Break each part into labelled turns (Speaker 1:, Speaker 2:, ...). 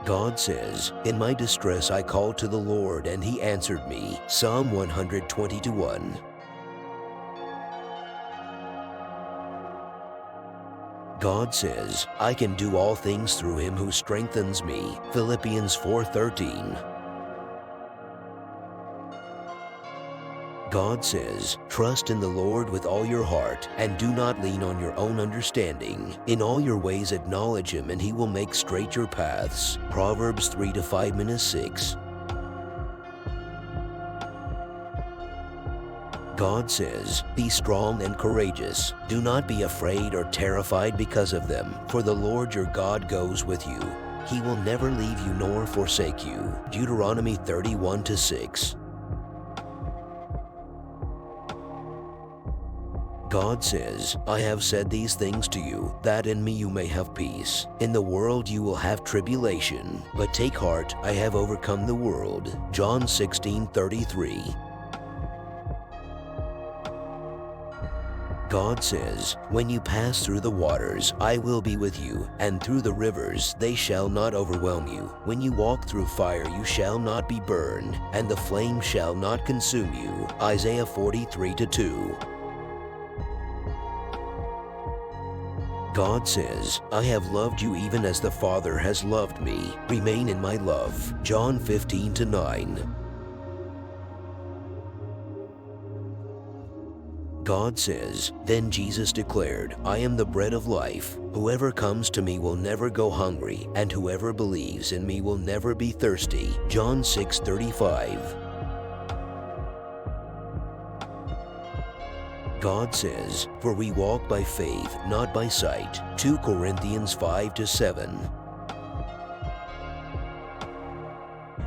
Speaker 1: God says, "In my distress I called to the Lord, and He answered me." Psalm 122:1. God says, "I can do all things through Him who strengthens me." Philippians 4:13. God says, "Trust in the Lord with all your heart, and do not lean on your own understanding. In all your ways acknowledge Him, and He will make straight your paths." Proverbs 3:5-6. God says, "Be strong and courageous. Do not be afraid or terrified because of them, for the Lord your God goes with you. He will never leave you nor forsake you." Deuteronomy 31:6. God says, "I have said these things to you, that in me you may have peace. In the world you will have tribulation, but take heart, I have overcome the world." John 16:33. God says, "When you pass through the waters, I will be with you, and through the rivers, they shall not overwhelm you. When you walk through fire, you shall not be burned, and the flame shall not consume you." Isaiah 43:2. God says, "I have loved you even as the Father has loved me. Remain in my love." John 15:9. God says, "Then Jesus declared, I am the bread of life. Whoever comes to me will never go hungry, and whoever believes in me will never be thirsty." John 6:35. God says, "For we walk by faith, not by sight." 2 Corinthians 5-7.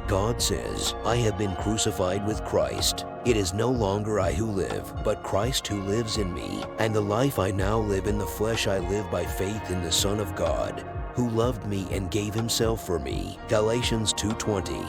Speaker 1: God says, "I have been crucified with Christ. It is no longer I who live, but Christ who lives in me. And the life I now live in the flesh I live by faith in the Son of God, who loved me and gave Himself for me." Galatians 2:20.